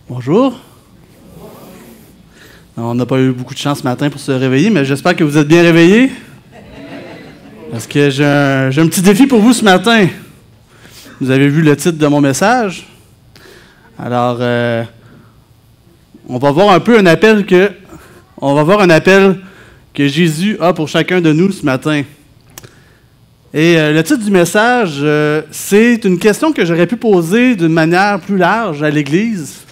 Bonjour. On n'a pas eu beaucoup de chance ce matin pour se réveiller, mais j'espère que vous êtes bien réveillés. Parce que j'ai un petit défi pour vous ce matin. Vous avez vu le titre de mon message. Alors, on va voir un peu un appel que Jésus a pour chacun de nous ce matin. Et le titre du message, c'est une question que j'aurais pu poser d'une manière plus large à l'Église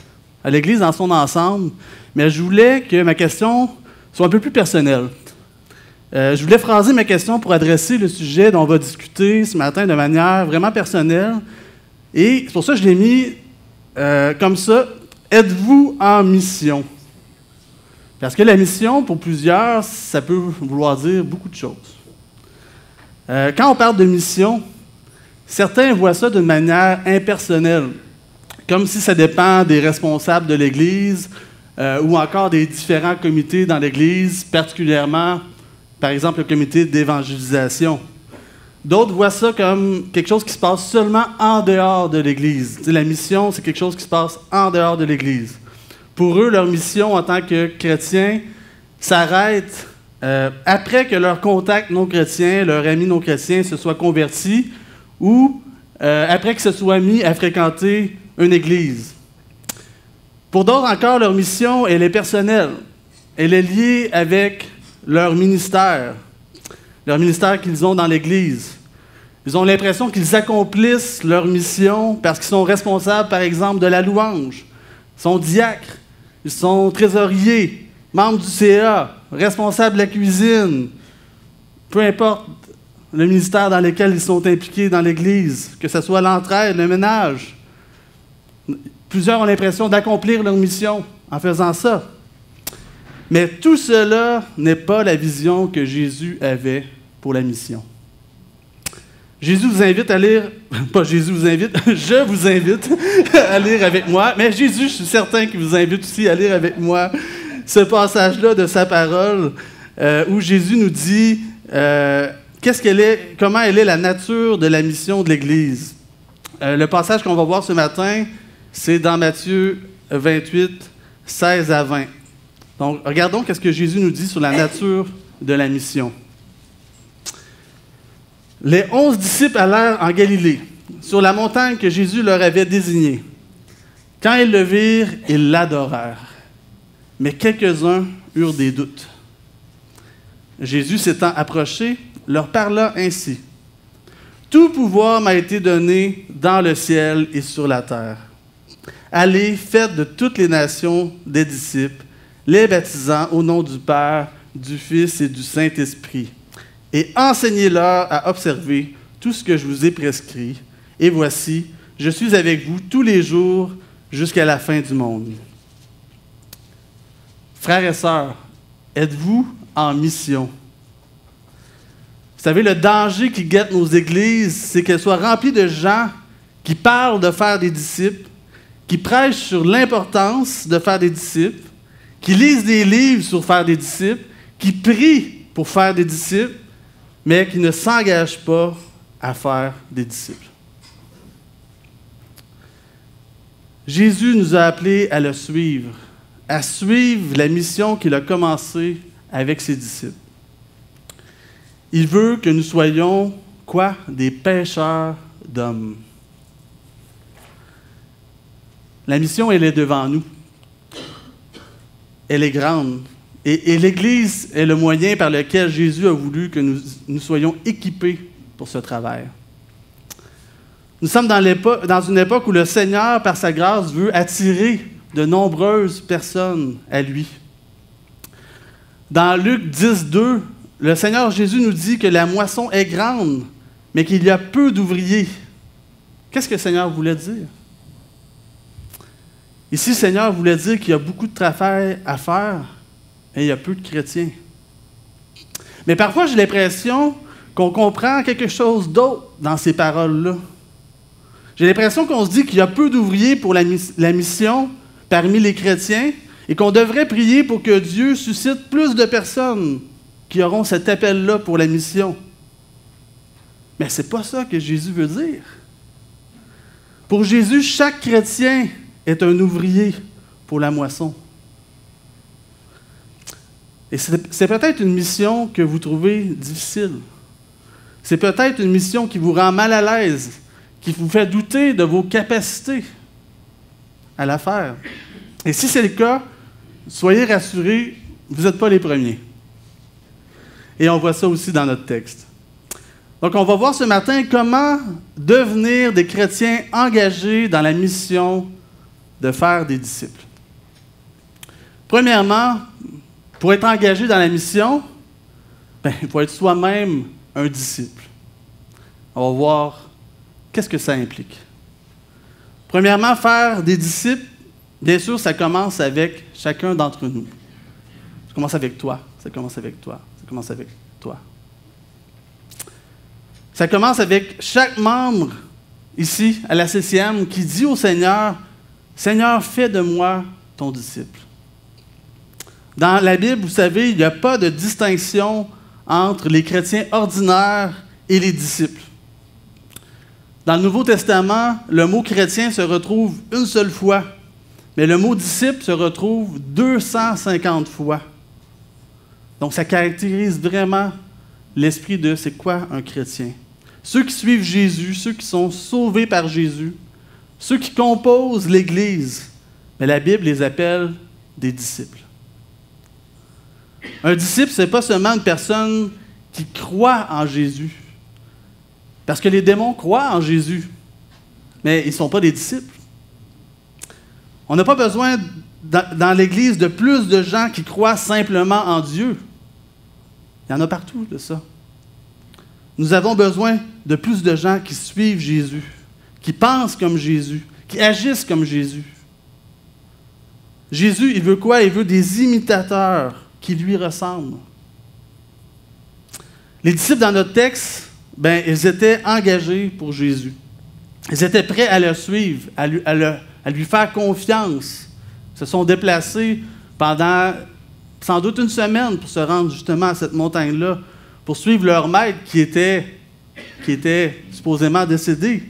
dans son ensemble, mais je voulais que ma question soit un peu plus personnelle. Je voulais phraser ma question pour adresser le sujet dont on va discuter ce matin de manière vraiment personnelle. Et c'est pour ça que je l'ai mis comme ça. Êtes-vous en mission? Parce que la mission, pour plusieurs, ça peut vouloir dire beaucoup de choses. Quand on parle de mission, certains voient ça d'une manière impersonnelle, comme si ça dépend des responsables de l'Église ou encore des différents comités dans l'Église, particulièrement, par exemple, le comité d'évangélisation. D'autres voient ça comme quelque chose qui se passe seulement en dehors de l'Église. La mission, c'est quelque chose qui se passe en dehors de l'Église. Pour eux, leur mission en tant que chrétiens s'arrête après que leur contact non-chrétien, leur ami non-chrétien se soit converti ou après qu'ils se soient mis à fréquenter une église. Pour d'autres encore, leur mission, elle est personnelle. Elle est liée avec leur ministère qu'ils ont dans l'Église. Ils ont l'impression qu'ils accomplissent leur mission parce qu'ils sont responsables, par exemple, de la louange. Ils sont diacres, ils sont trésoriers, membres du CA, responsables de la cuisine. Peu importe le ministère dans lequel ils sont impliqués dans l'Église, que ce soit l'entraide, le ménage. Plusieurs ont l'impression d'accomplir leur mission en faisant ça. Mais tout cela n'est pas la vision que Jésus avait pour la mission. Jésus vous invite à lire, pas Jésus vous invite, je vous invite à lire avec moi, mais Jésus, je suis certain qu'il vous invite aussi à lire avec moi ce passage-là de sa parole où Jésus nous dit comment elle est la nature de la mission de l'Église. Le passage qu'on va voir ce matin, c'est dans Matthieu 28, 16 à 20. Donc, regardons qu'est-ce que Jésus nous dit sur la nature de la mission. Les 11 disciples allèrent en Galilée, sur la montagne que Jésus leur avait désignée. Quand ils le virent, ils l'adorèrent. Mais quelques-uns eurent des doutes. Jésus s'étant approché, leur parla ainsi. « Tout pouvoir m'a été donné dans le ciel et sur la terre. Allez, faites de toutes les nations des disciples, les baptisant au nom du Père, du Fils et du Saint-Esprit, et enseignez-leur à observer tout ce que je vous ai prescrit. Et voici, je suis avec vous tous les jours jusqu'à la fin du monde. » Frères et sœurs, êtes-vous en mission? Vous savez, le danger qui guette nos églises, c'est qu'elles soient remplies de gens qui parlent de faire des disciples, qui prêchent sur l'importance de faire des disciples, qui lisent des livres sur faire des disciples, qui prient pour faire des disciples, mais qui ne s'engagent pas à faire des disciples. Jésus nous a appelés à le suivre, à suivre la mission qu'il a commencée avec ses disciples. Il veut que nous soyons, quoi? Des pêcheurs d'hommes. La mission, elle est devant nous. Elle est grande. Et l'Église est le moyen par lequel Jésus a voulu que nous soyons équipés pour ce travail. Nous sommes dans une époque où le Seigneur, par sa grâce, veut attirer de nombreuses personnes à lui. Dans Luc 10, 2, le Seigneur Jésus nous dit que la moisson est grande, mais qu'il y a peu d'ouvriers. Qu'est-ce que le Seigneur voulait dire? Ici, le Seigneur voulait dire qu'il y a beaucoup de travail à faire, et il y a peu de chrétiens. Mais parfois, j'ai l'impression qu'on comprend quelque chose d'autre dans ces paroles-là. J'ai l'impression qu'on se dit qu'il y a peu d'ouvriers pour la mission parmi les chrétiens et qu'on devrait prier pour que Dieu suscite plus de personnes qui auront cet appel-là pour la mission. Mais ce n'est pas ça que Jésus veut dire. Pour Jésus, chaque chrétien est un ouvrier pour la moisson. Et c'est peut-être une mission que vous trouvez difficile. C'est peut-être une mission qui vous rend mal à l'aise, qui vous fait douter de vos capacités à la faire. Et si c'est le cas, soyez rassurés, vous n'êtes pas les premiers. Et on voit ça aussi dans notre texte. Donc, on va voir ce matin comment devenir des chrétiens engagés dans la mission de faire des disciples. Premièrement, pour être engagé dans la mission, il faut être soi-même un disciple. On va voir qu'est-ce que ça implique. Premièrement, faire des disciples, bien sûr, ça commence avec chacun d'entre nous. Ça commence avec toi, ça commence avec toi, ça commence avec toi. Ça commence avec chaque membre ici à la CCM qui dit au Seigneur, « Seigneur, fais de moi ton disciple. » Dans la Bible, vous savez, il n'y a pas de distinction entre les chrétiens ordinaires et les disciples. Dans le Nouveau Testament, le mot chrétien se retrouve une seule fois, mais le mot disciple se retrouve 250 fois. Donc, ça caractérise vraiment l'esprit de c'est quoi un chrétien. Ceux qui suivent Jésus, ceux qui sont sauvés par Jésus, ceux qui composent l'Église, mais la Bible les appelle des disciples. Un disciple, ce n'est pas seulement une personne qui croit en Jésus. Parce que les démons croient en Jésus, mais ils ne sont pas des disciples. On n'a pas besoin dans l'Église de plus de gens qui croient simplement en Dieu. Il y en a partout de ça. Nous avons besoin de plus de gens qui suivent Jésus, qui pensent comme Jésus, qui agissent comme Jésus. Jésus, il veut quoi? Il veut des imitateurs qui lui ressemblent. Les disciples dans notre texte, ils étaient engagés pour Jésus. Ils étaient prêts à le suivre, à lui faire confiance. Ils se sont déplacés pendant sans doute une semaine pour se rendre justement à cette montagne-là, pour suivre leur maître qui était supposément décédé.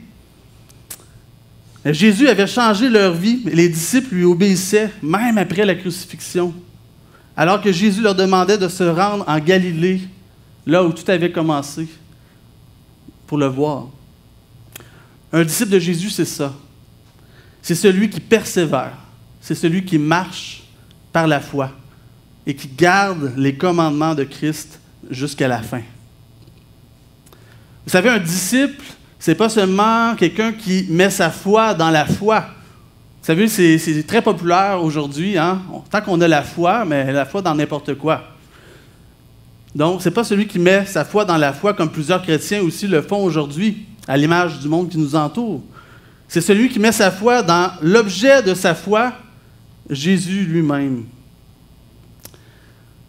Jésus avait changé leur vie, mais les disciples lui obéissaient, même après la crucifixion. Alors que Jésus leur demandait de se rendre en Galilée, là où tout avait commencé, pour le voir. Un disciple de Jésus, c'est ça. C'est celui qui persévère. C'est celui qui marche par la foi et qui garde les commandements de Christ jusqu'à la fin. Vous savez, un disciple, c'est pas seulement quelqu'un qui met sa foi dans la foi. Vous savez, c'est très populaire aujourd'hui, hein? Tant qu'on a la foi, mais la foi dans n'importe quoi. Donc, c'est pas celui qui met sa foi dans la foi comme plusieurs chrétiens aussi le font aujourd'hui, à l'image du monde qui nous entoure. C'est celui qui met sa foi dans l'objet de sa foi, Jésus lui-même.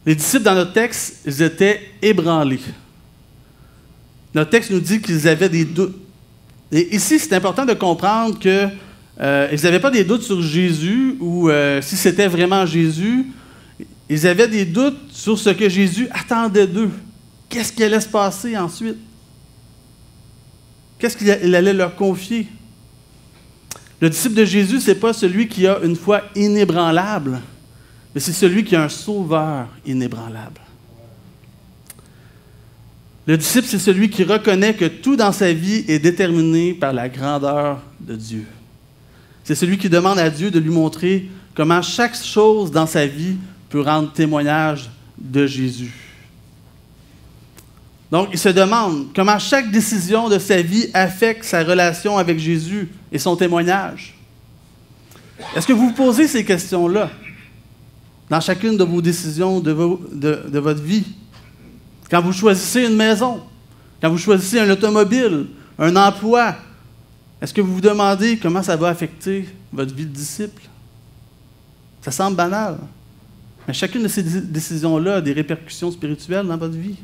Les disciples dans notre texte, ils étaient ébranlés. Notre texte nous dit qu'ils avaient des doutes. Et ici, c'est important de comprendre qu'ils n'avaient pas des doutes sur Jésus ou si c'était vraiment Jésus. Ils avaient des doutes sur ce que Jésus attendait d'eux. Qu'est-ce qui allait se passer ensuite? Qu'est-ce qu'il allait leur confier? Le disciple de Jésus, ce n'est pas celui qui a une foi inébranlable, mais c'est celui qui a un sauveur inébranlable. Le disciple, c'est celui qui reconnaît que tout dans sa vie est déterminé par la grandeur de Dieu. C'est celui qui demande à Dieu de lui montrer comment chaque chose dans sa vie peut rendre témoignage de Jésus. Donc, il se demande comment chaque décision de sa vie affecte sa relation avec Jésus et son témoignage. Est-ce que vous vous posez ces questions-là dans chacune de vos décisions de votre vie? Quand vous choisissez une maison, quand vous choisissez un automobile, un emploi, est-ce que vous vous demandez comment ça va affecter votre vie de disciple? Ça semble banal, mais chacune de ces décisions-là a des répercussions spirituelles dans votre vie.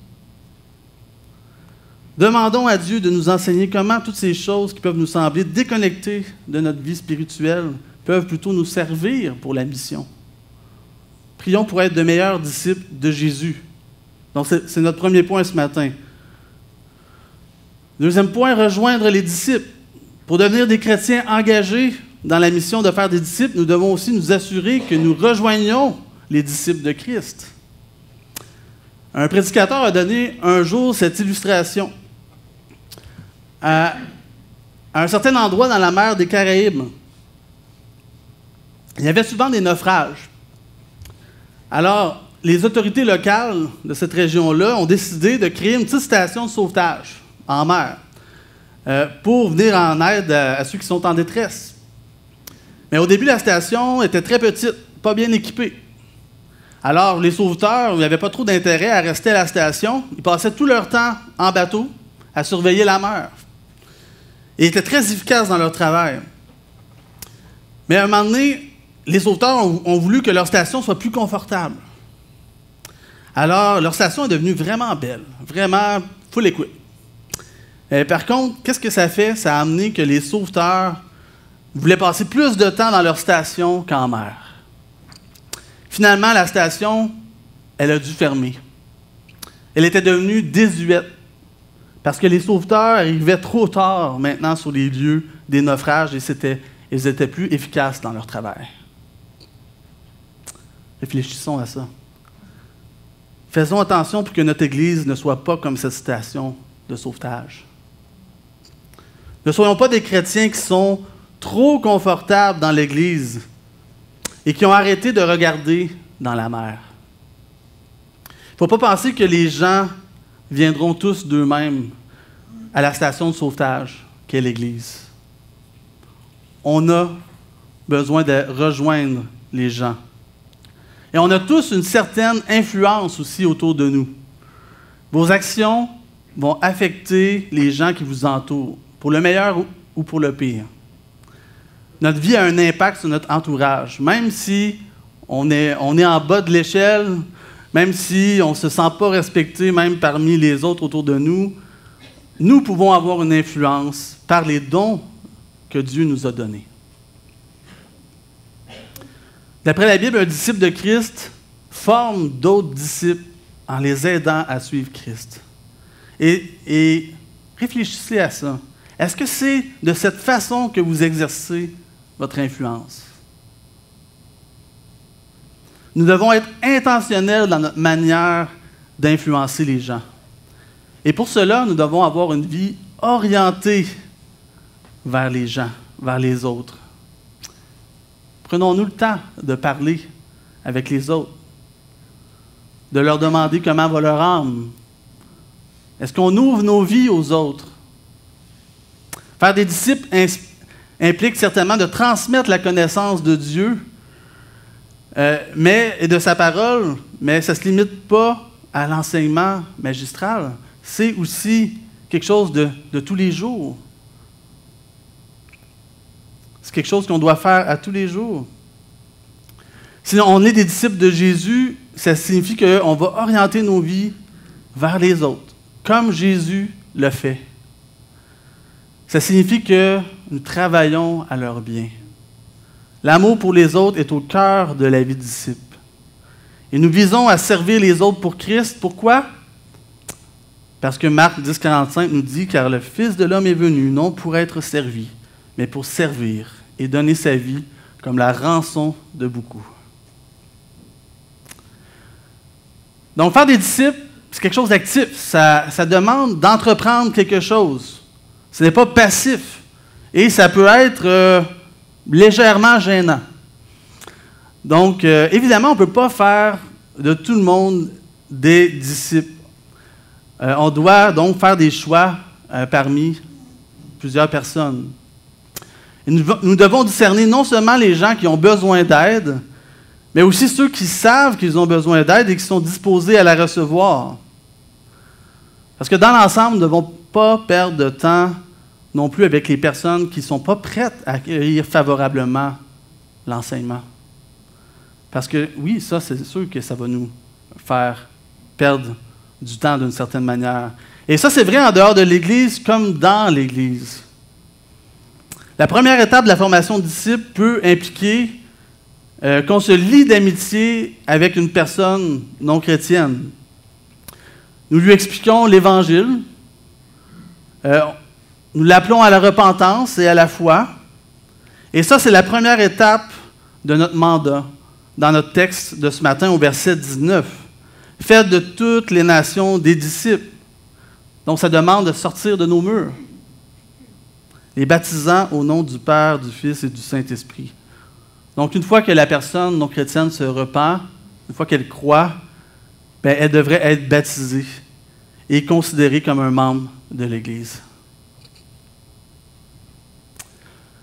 Demandons à Dieu de nous enseigner comment toutes ces choses qui peuvent nous sembler déconnectées de notre vie spirituelle peuvent plutôt nous servir pour la mission. Prions pour être de meilleurs disciples de Jésus. Donc, c'est notre premier point ce matin. Deuxième point, rejoindre les disciples. Pour devenir des chrétiens engagés, dans la mission de faire des disciples, nous devons aussi nous assurer que nous rejoignons les disciples de Christ. Un prédicateur a donné un jour cette illustration. À un certain endroit dans la mer des Caraïbes, il y avait souvent des naufrages. Alors, les autorités locales de cette région-là ont décidé de créer une petite station de sauvetage en mer pour venir en aide à ceux qui sont en détresse. Mais au début, la station était très petite, pas bien équipée. Alors, les sauveteurs n'avaient pas trop d'intérêt à rester à la station. Ils passaient tout leur temps en bateau à surveiller la mer. Ils étaient très efficaces dans leur travail. Mais à un moment donné, les sauveteurs ont voulu que leur station soit plus confortable. Alors, leur station est devenue vraiment belle, vraiment full equip. Par contre, qu'est-ce que ça fait? Ça a amené que les sauveteurs voulaient passer plus de temps dans leur station qu'en mer. Finalement, la station, elle a dû fermer. Elle était devenue désuète parce que les sauveteurs arrivaient trop tard maintenant sur les lieux des naufrages et ils étaient plus efficaces dans leur travail. Réfléchissons à ça. Faisons attention pour que notre Église ne soit pas comme cette station de sauvetage. Ne soyons pas des chrétiens qui sont trop confortables dans l'Église et qui ont arrêté de regarder dans la mer. Il ne faut pas penser que les gens viendront tous d'eux-mêmes à la station de sauvetage qu'est l'Église. On a besoin de rejoindre les gens. Et on a tous une certaine influence aussi autour de nous. Vos actions vont affecter les gens qui vous entourent, pour le meilleur ou pour le pire. Notre vie a un impact sur notre entourage, même si on est en bas de l'échelle, même si on ne se sent pas respecté, même parmi les autres autour de nous, nous pouvons avoir une influence par les dons que Dieu nous a donnés. D'après la Bible, un disciple de Christ forme d'autres disciples en les aidant à suivre Christ. Et réfléchissez à ça. Est-ce que c'est de cette façon que vous exercez votre influence? Nous devons être intentionnels dans notre manière d'influencer les gens. Et pour cela, nous devons avoir une vie orientée vers les gens, vers les autres. Prenons-nous le temps de parler avec les autres, de leur demander comment va leur âme. Est-ce qu'on ouvre nos vies aux autres? Faire des disciples implique certainement de transmettre la connaissance de Dieu et de sa parole, mais ça ne se limite pas à l'enseignement magistral. C'est aussi quelque chose de tous les jours. C'est quelque chose qu'on doit faire à tous les jours. Si on est des disciples de Jésus, ça signifie qu'on va orienter nos vies vers les autres, comme Jésus le fait. Ça signifie que nous travaillons à leur bien. L'amour pour les autres est au cœur de la vie de disciple. Et nous visons à servir les autres pour Christ. Pourquoi? Parce que Marc 10,45 nous dit « Car le Fils de l'homme est venu, non pour être servi, mais pour servir et donner sa vie comme la rançon de beaucoup. » Donc, faire des disciples, c'est quelque chose d'actif. Ça demande d'entreprendre quelque chose. Ce n'est pas passif. Et ça peut être légèrement gênant. Donc, évidemment, on ne peut pas faire de tout le monde des disciples. On doit donc faire des choix parmi plusieurs personnes. Et nous devons discerner non seulement les gens qui ont besoin d'aide, mais aussi ceux qui savent qu'ils ont besoin d'aide et qui sont disposés à la recevoir. Parce que dans l'ensemble, nous ne devons pas perdre de temps non plus avec les personnes qui ne sont pas prêtes à accueillir favorablement l'enseignement. Parce que oui, ça, c'est sûr que ça va nous faire perdre du temps d'une certaine manière. Et ça, c'est vrai en dehors de l'Église comme dans l'Église. La première étape de la formation de disciples peut impliquer qu'on se lie d'amitié avec une personne non chrétienne. Nous lui expliquons l'Évangile, nous l'appelons à la repentance et à la foi, Et ça, c'est la première étape de notre mandat, dans notre texte de ce matin au verset 19. Faites de toutes les nations des disciples. Donc, ça demande de sortir de nos murs. Les baptisant au nom du Père, du Fils et du Saint-Esprit. Donc, une fois que la personne non chrétienne se repent, une fois qu'elle croit, bien, elle devrait être baptisée et considérée comme un membre de l'Église.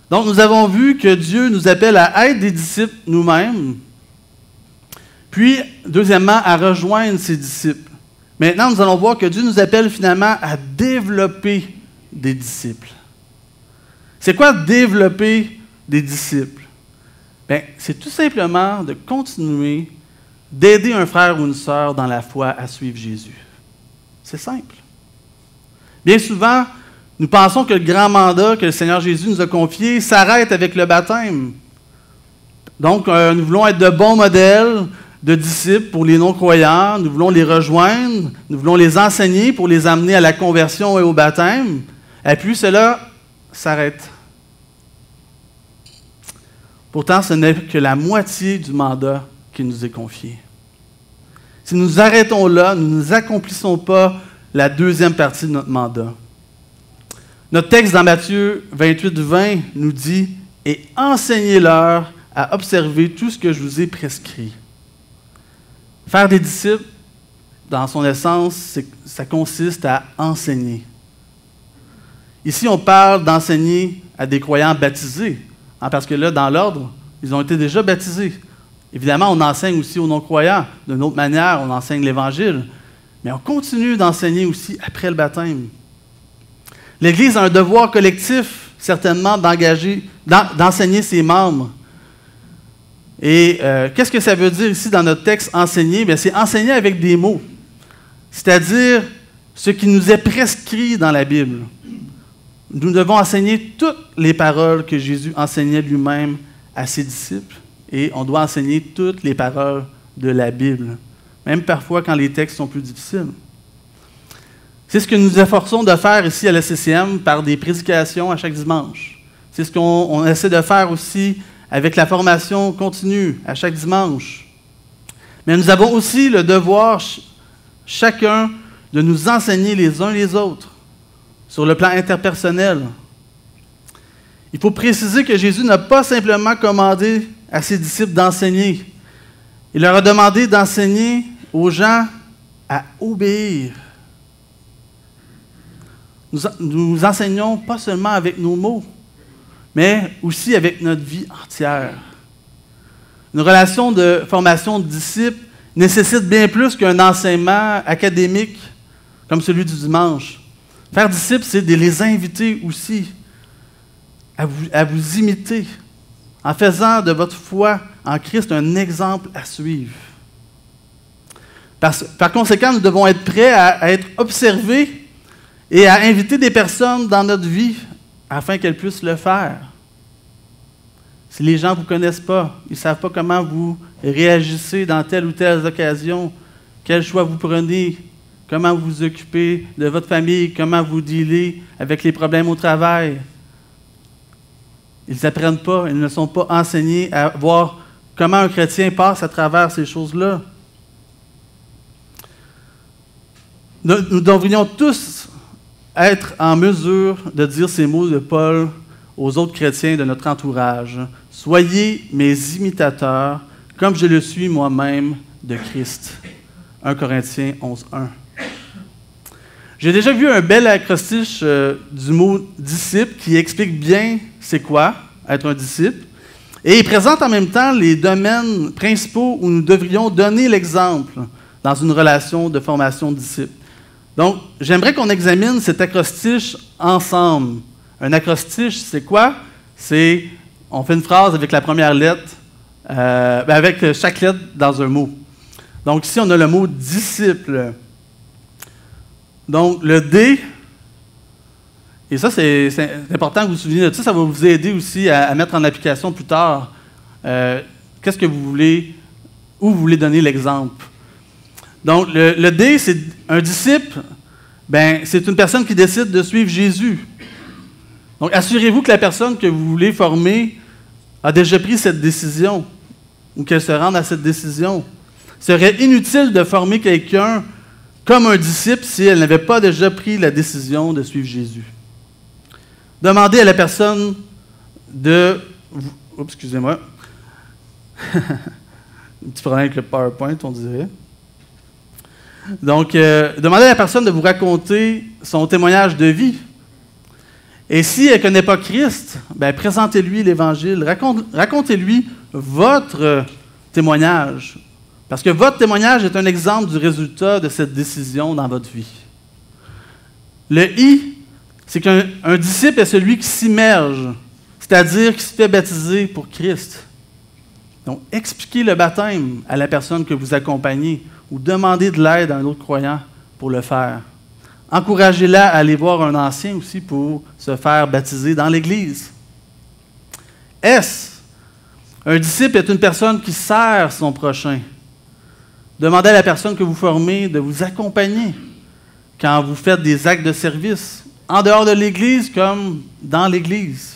Donc, nous avons vu que Dieu nous appelle à être des disciples nous-mêmes, puis, deuxièmement, à rejoindre ses disciples. Maintenant, nous allons voir que Dieu nous appelle finalement à développer des disciples. C'est quoi développer des disciples? Bien, c'est tout simplement de continuer d'aider un frère ou une sœur dans la foi à suivre Jésus. C'est simple. Bien souvent, nous pensons que le grand mandat que le Seigneur Jésus nous a confié s'arrête avec le baptême. Donc, nous voulons être de bons modèles de disciples pour les non-croyants, nous voulons les rejoindre, nous voulons les enseigner pour les amener à la conversion et au baptême, et puis cela s'arrête. Pourtant, ce n'est que la moitié du mandat qui nous est confié. Si nous arrêtons là, nous n'accomplissons pas la deuxième partie de notre mandat. Notre texte dans Matthieu 28-20 nous dit « Et enseignez-leur à observer tout ce que je vous ai prescrit. » Faire des disciples, dans son essence, ça consiste à enseigner. Ici, on parle d'enseigner à des croyants baptisés, parce que là, dans l'ordre, ils ont été déjà baptisés. Évidemment, on enseigne aussi aux non-croyants. D'une autre manière, on enseigne l'Évangile. Mais on continue d'enseigner aussi après le baptême. L'Église a un devoir collectif, certainement, d'enseigner ses membres. Et qu'est-ce que ça veut dire ici dans notre texte, enseigner? Bien, c'est enseigner avec des mots, c'est-à-dire ce qui nous est prescrit dans la Bible. Nous devons enseigner toutes les paroles que Jésus enseignait lui-même à ses disciples, et on doit enseigner toutes les paroles de la Bible, même parfois quand les textes sont plus difficiles. C'est ce que nous nous efforçons de faire ici à la CCM par des prédications à chaque dimanche. C'est ce qu'on essaie de faire aussi avec la formation continue à chaque dimanche. Mais nous avons aussi le devoir, chacun, de nous enseigner les uns les autres sur le plan interpersonnel. Il faut préciser que Jésus n'a pas simplement commandé à ses disciples d'enseigner. Il leur a demandé d'enseigner aux gens à obéir. Nous enseignons pas seulement avec nos mots, mais aussi avec notre vie entière. Une relation de formation de disciples nécessite bien plus qu'un enseignement académique comme celui du dimanche. Faire disciples, c'est de les inviter aussi à vous imiter, en faisant de votre foi en Christ un exemple à suivre. Par conséquent, nous devons être prêts à être observés et à inviter des personnes dans notre vie afin qu'elles puissent le faire. Si les gens ne vous connaissent pas, ils ne savent pas comment vous réagissez dans telle ou telle occasion, quel choix vous prenez, comment vous vous occupez de votre famille, comment vous dealez avec les problèmes au travail. Ils n'apprennent pas, ils ne sont pas enseignés à voir comment un chrétien passe à travers ces choses-là. Nous devrions tous être en mesure de dire ces mots de Paul aux autres chrétiens de notre entourage. « Soyez mes imitateurs, comme je le suis moi-même de Christ. » 1 Corinthiens 11:1. J'ai déjà vu un bel acrostiche du mot « disciple » qui explique bien c'est quoi être un disciple. Et il présente en même temps les domaines principaux où nous devrions donner l'exemple dans une relation de formation de disciple. Donc, j'aimerais qu'on examine cet acrostiche ensemble. Un acrostiche, c'est quoi? C'est, on fait une phrase avec la première lettre, avec chaque lettre dans un mot. Donc, ici, on a le mot « disciple ». Donc, le D, et ça, c'est important que vous vous souveniez de ça, ça va vous aider aussi à mettre en application plus tard. Qu'est-ce que vous voulez, où vous voulez donner l'exemple. Donc, le D, c'est un disciple, ben, c'est une personne qui décide de suivre Jésus. Donc, assurez-vous que la personne que vous voulez former a déjà pris cette décision ou qu'elle se rende à cette décision. Il serait inutile de former quelqu'un comme un disciple si elle n'avait pas déjà pris la décision de suivre Jésus. Demandez à la personne de... Oups, excusez-moi. Un petit problème avec le PowerPoint, on dirait. Donc, demandez à la personne de vous raconter son témoignage de vie. Et si elle ne connaît pas Christ, ben, présentez-lui l'Évangile. Racontez-lui votre témoignage. Parce que votre témoignage est un exemple du résultat de cette décision dans votre vie. Le I, c'est qu'un disciple est celui qui s'immerge, c'est-à-dire qui se fait baptiser pour Christ. Donc, expliquez le baptême à la personne que vous accompagnez ou demandez de l'aide à un autre croyant pour le faire. Encouragez-la à aller voir un ancien aussi pour se faire baptiser dans l'Église. S, un disciple est une personne qui sert son prochain. Demandez à la personne que vous formez de vous accompagner quand vous faites des actes de service, en dehors de l'Église comme dans l'Église.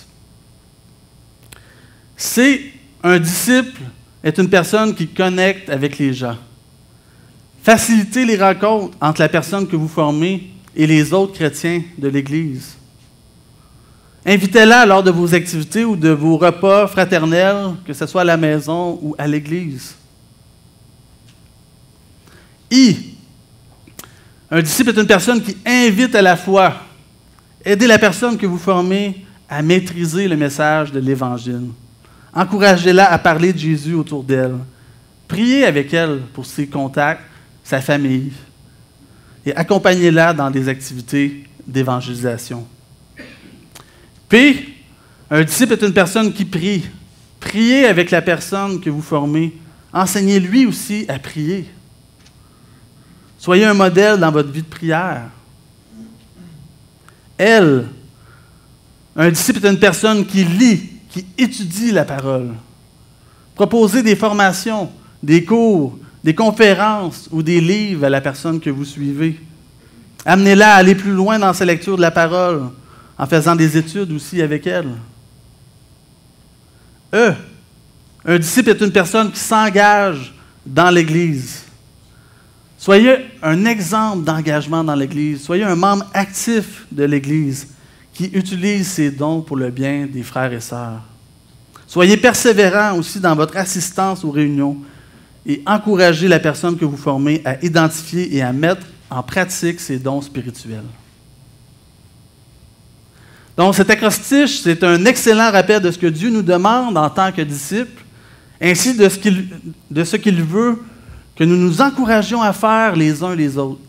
C, un disciple est une personne qui connecte avec les gens. Facilitez les rencontres entre la personne que vous formez et les autres chrétiens de l'Église. Invitez-la lors de vos activités ou de vos repas fraternels, que ce soit à la maison ou à l'Église. I, un disciple est une personne qui invite à la foi. Aidez la personne que vous formez à maîtriser le message de l'Évangile. Encouragez-la à parler de Jésus autour d'elle. Priez avec elle pour ses contacts, sa famille. Et accompagnez-la dans des activités d'évangélisation. P, un disciple est une personne qui prie. Priez avec la personne que vous formez. Enseignez-lui aussi à prier. Soyez un modèle dans votre vie de prière. L, un disciple est une personne qui lit, qui étudie la parole. Proposez des formations, des cours, des conférences ou des livres à la personne que vous suivez. Amenez-la à aller plus loin dans sa lecture de la parole, en faisant des études aussi avec elle. E, un disciple est une personne qui s'engage dans l'Église. Soyez un exemple d'engagement dans l'Église. Soyez un membre actif de l'Église qui utilise ses dons pour le bien des frères et sœurs. Soyez persévérant aussi dans votre assistance aux réunions et encouragez la personne que vous formez à identifier et à mettre en pratique ses dons spirituels. Donc, cet acrostiche, c'est un excellent rappel de ce que Dieu nous demande en tant que disciples, ainsi de ce qu'il veut que nous nous encouragions à faire les uns les autres.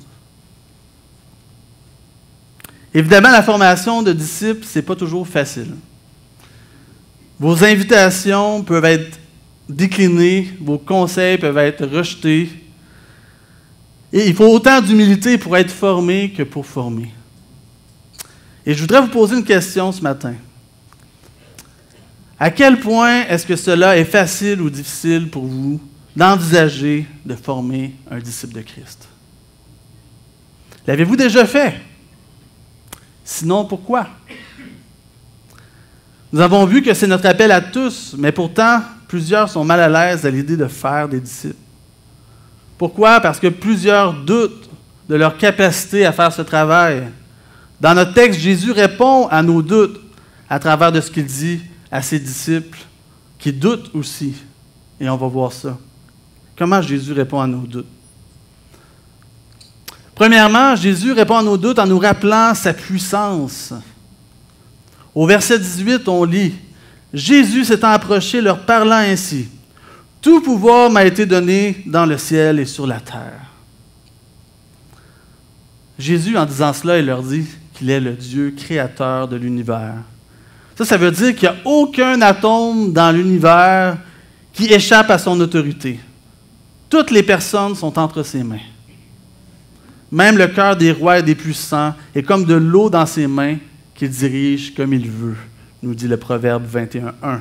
Évidemment, la formation de disciples, ce n'est pas toujours facile. Vos invitations peuvent être déclinées, vos conseils peuvent être rejetés. Et il faut autant d'humilité pour être formé que pour former. Et je voudrais vous poser une question ce matin. À quel point est-ce que cela est facile ou difficile pour vous d'envisager de former un disciple de Christ? L'avez-vous déjà fait? Sinon, pourquoi? Nous avons vu que c'est notre appel à tous, mais pourtant, plusieurs sont mal à l'aise à l'idée de faire des disciples. Pourquoi? Parce que plusieurs doutent de leur capacité à faire ce travail. Dans notre texte, Jésus répond à nos doutes à travers de ce qu'il dit à ses disciples, qui doutent aussi. Et on va voir ça. Comment Jésus répond à nos doutes? Premièrement, Jésus répond à nos doutes en nous rappelant sa puissance. Au verset 18, on lit « Jésus s'étant approché, leur parlant ainsi, « Tout pouvoir m'a été donné dans le ciel et sur la terre. » Jésus, en disant cela, il leur dit qu'il est le Dieu créateur de l'univers. Ça veut dire qu'il n'y a aucun atome dans l'univers qui échappe à son autorité. Toutes les personnes sont entre ses mains. Même le cœur des rois et des puissants est comme de l'eau dans ses mains qu'il dirige comme il veut, nous dit le Proverbe 21:1.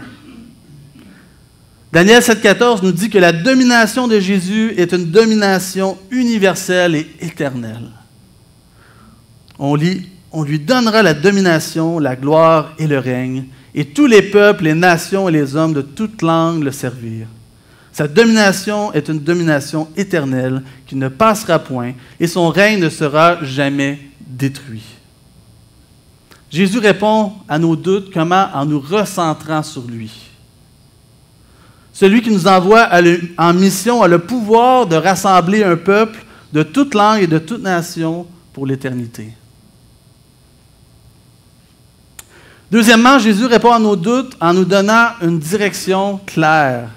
Daniel 7,14 nous dit que la domination de Jésus est une domination universelle et éternelle. On lit « On lui donnera la domination, la gloire et le règne, et tous les peuples, les nations et les hommes de toute langue le servirent. Sa domination est une domination éternelle qui ne passera point, et son règne ne sera jamais détruit. Jésus répond à nos doutes comment? En nous recentrant sur lui. Celui qui nous envoie en mission a le pouvoir de rassembler un peuple de toute langue et de toute nation pour l'éternité. Deuxièmement, Jésus répond à nos doutes en nous donnant une direction claire.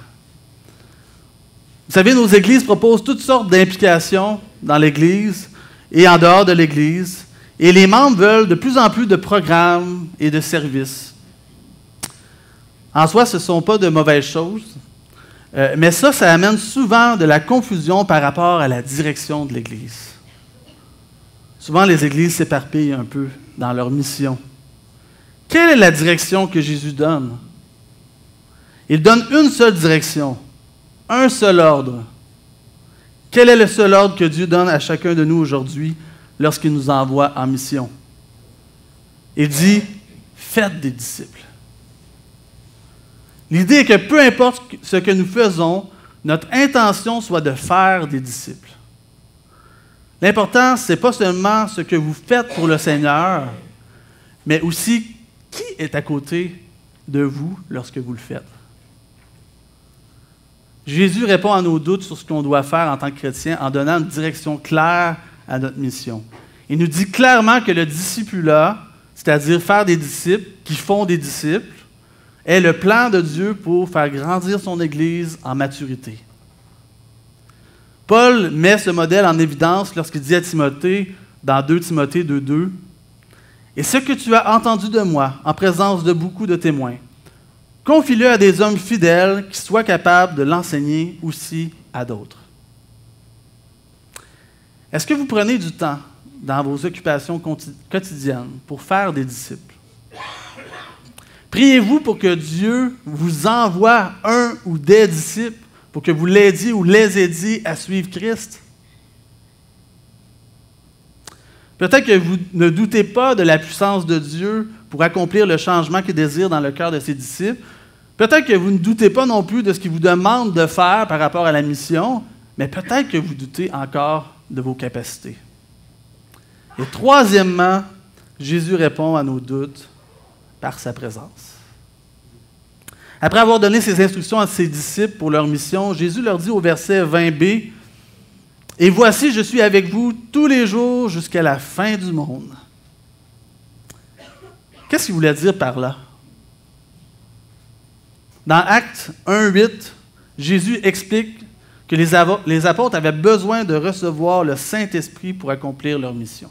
Vous savez, nos églises proposent toutes sortes d'implications dans l'Église et en dehors de l'Église, et les membres veulent de plus en plus de programmes et de services. En soi, ce ne sont pas de mauvaises choses, mais ça amène souvent de la confusion par rapport à la direction de l'Église. Souvent, les églises s'éparpillent un peu dans leur mission. Quelle est la direction que Jésus donne? Il donne une seule direction, un seul ordre. Quel est le seul ordre que Dieu donne à chacun de nous aujourd'hui lorsqu'il nous envoie en mission? Il dit, faites des disciples. L'idée est que peu importe ce que nous faisons, notre intention soit de faire des disciples. L'important, ce n'est pas seulement ce que vous faites pour le Seigneur, mais aussi qui est à côté de vous lorsque vous le faites. Jésus répond à nos doutes sur ce qu'on doit faire en tant que chrétien en donnant une direction claire à notre mission. Il nous dit clairement que le discipulat, c'est-à-dire faire des disciples qui font des disciples, est le plan de Dieu pour faire grandir son Église en maturité. Paul met ce modèle en évidence lorsqu'il dit à Timothée, dans 2 Timothée 2:2, « Et ce que tu as entendu de moi, en présence de beaucoup de témoins, confie-le à des hommes fidèles qui soient capables de l'enseigner aussi à d'autres. » Est-ce que vous prenez du temps dans vos occupations quotidiennes pour faire des disciples? Priez-vous pour que Dieu vous envoie un ou des disciples pour que vous l'aidiez ou les aidiez à suivre Christ? Peut-être que vous ne doutez pas de la puissance de Dieu pour accomplir le changement qu'il désire dans le cœur de ses disciples. Peut-être que vous ne doutez pas non plus de ce qu'il vous demande de faire par rapport à la mission, mais peut-être que vous doutez encore de vos capacités. Et troisièmement, Jésus répond à nos doutes par sa présence. Après avoir donné ses instructions à ses disciples pour leur mission, Jésus leur dit au verset 20b, « Et voici, je suis avec vous tous les jours jusqu'à la fin du monde. » Qu'est-ce qu'il voulait dire par là? Dans Actes 1:8, Jésus explique que les apôtres avaient besoin de recevoir le Saint-Esprit pour accomplir leur mission.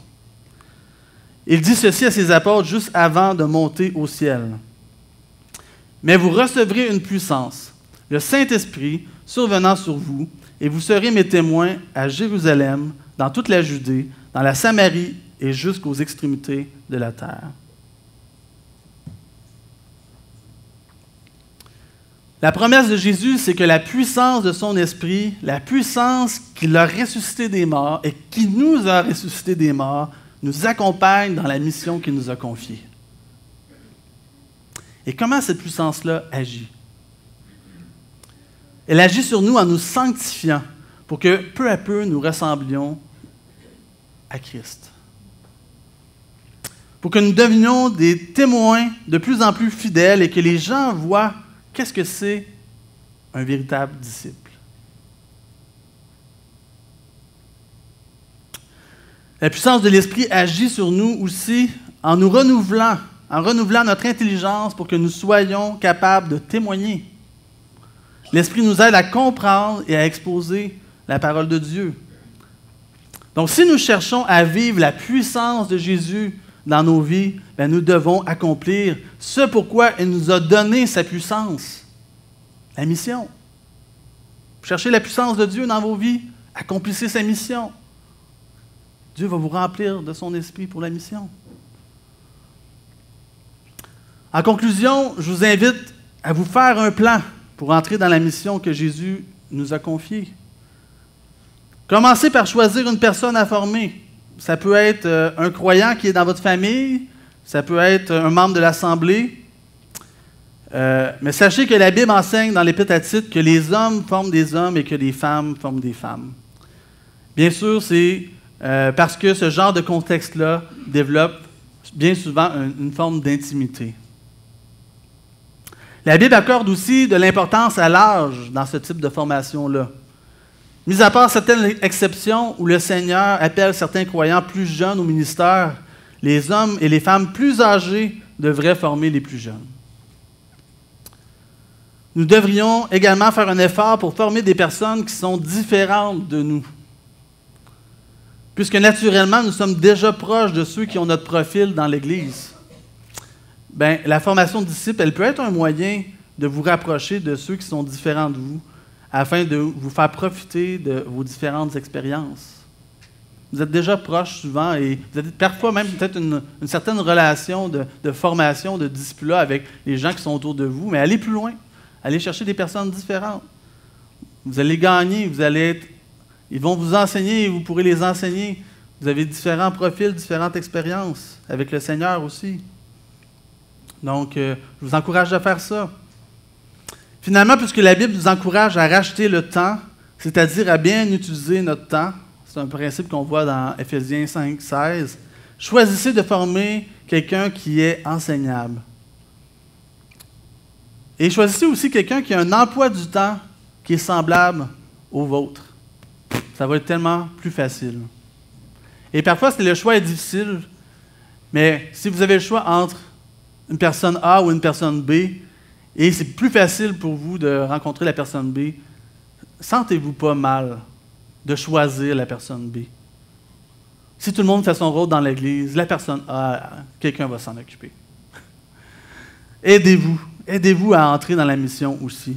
Il dit ceci à ses apôtres juste avant de monter au ciel. « Mais vous recevrez une puissance, le Saint-Esprit survenant sur vous, et vous serez mes témoins à Jérusalem, dans toute la Judée, dans la Samarie et jusqu'aux extrémités de la terre. » La promesse de Jésus, c'est que la puissance de son Esprit, la puissance qui l'a ressuscité des morts et qui nous a ressuscité des morts, nous accompagne dans la mission qu'il nous a confiée. Et comment cette puissance-là agit? Elle agit sur nous en nous sanctifiant pour que peu à peu nous ressemblions à Christ. Pour que nous devenions des témoins de plus en plus fidèles et que les gens voient qu'est-ce que c'est un véritable disciple. La puissance de l'Esprit agit sur nous aussi en nous renouvelant, en renouvelant notre intelligence pour que nous soyons capables de témoigner. L'Esprit nous aide à comprendre et à exposer la parole de Dieu. Donc, si nous cherchons à vivre la puissance de Jésus dans nos vies, bien, nous devons accomplir ce pourquoi il nous a donné sa puissance, la mission. Vous cherchez la puissance de Dieu dans vos vies, accomplissez sa mission. Dieu va vous remplir de son esprit pour la mission. En conclusion, je vous invite à vous faire un plan pour entrer dans la mission que Jésus nous a confiée. Commencez par choisir une personne à former. Ça peut être un croyant qui est dans votre famille, ça peut être un membre de l'Assemblée. Mais sachez que la Bible enseigne dans l'Épître à Tite que les hommes forment des hommes et que les femmes forment des femmes. Bien sûr, c'est parce que ce genre de contexte-là développe bien souvent une forme d'intimité. La Bible accorde aussi de l'importance à l'âge dans ce type de formation-là. Mis à part certaines exceptions où le Seigneur appelle certains croyants plus jeunes au ministère, les hommes et les femmes plus âgés devraient former les plus jeunes. Nous devrions également faire un effort pour former des personnes qui sont différentes de nous. Puisque naturellement, nous sommes déjà proches de ceux qui ont notre profil dans l'Église. Bien, la formation de disciples, elle peut être un moyen de vous rapprocher de ceux qui sont différents de vous, afin de vous faire profiter de vos différentes expériences. Vous êtes déjà proches souvent et vous avez parfois même peut-être une certaine relation de formation, de disciple avec les gens qui sont autour de vous, mais allez plus loin. Allez chercher des personnes différentes. Vous allez gagner, ils vont vous enseigner et vous pourrez les enseigner. Vous avez différents profils, différentes expériences avec le Seigneur aussi. Donc, je vous encourage à faire ça. Finalement, puisque la Bible nous encourage à racheter le temps, c'est-à-dire à bien utiliser notre temps, c'est un principe qu'on voit dans Éphésiens 5, 16, choisissez de former quelqu'un qui est enseignable. Et choisissez aussi quelqu'un qui a un emploi du temps qui est semblable au vôtre. Ça va être tellement plus facile. Et parfois, le choix est difficile, mais si vous avez le choix entre une personne A ou une personne B, et c'est plus facile pour vous de rencontrer la personne B, sentez-vous pas mal de choisir la personne B. Si tout le monde fait son rôle dans l'Église, la personne A, quelqu'un va s'en occuper. Aidez-vous à entrer dans la mission aussi.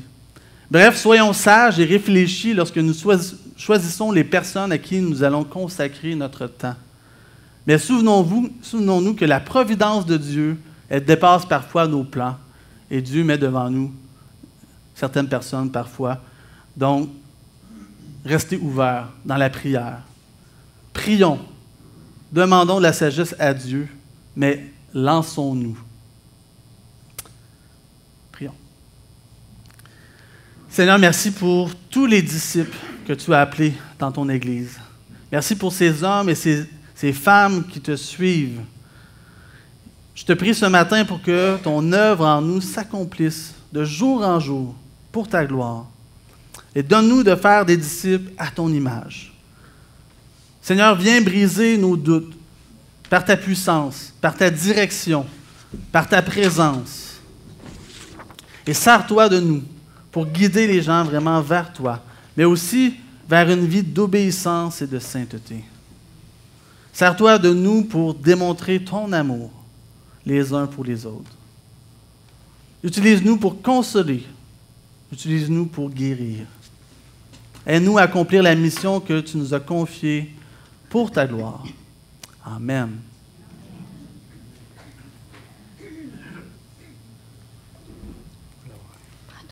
Bref, soyons sages et réfléchis lorsque nous choisissons les personnes à qui nous allons consacrer notre temps. Mais souvenons-nous que la providence de Dieu, elle dépasse parfois nos plans. Et Dieu met devant nous certaines personnes parfois. Donc, restez ouverts dans la prière. Prions. Demandons de la sagesse à Dieu, mais lançons-nous. Prions. Seigneur, merci pour tous les disciples que tu as appelés dans ton Église. Merci pour ces hommes et ces femmes qui te suivent. Je te prie ce matin pour que ton œuvre en nous s'accomplisse de jour en jour pour ta gloire. Et donne-nous de faire des disciples à ton image. Seigneur, viens briser nos doutes par ta puissance, par ta direction, par ta présence. Et sers-toi de nous pour guider les gens vraiment vers toi, mais aussi vers une vie d'obéissance et de sainteté. Sers-toi de nous pour démontrer ton amour les uns pour les autres. Utilise-nous pour consoler. Utilise-nous pour guérir. Aide-nous à accomplir la mission que tu nous as confiée pour ta gloire. Amen.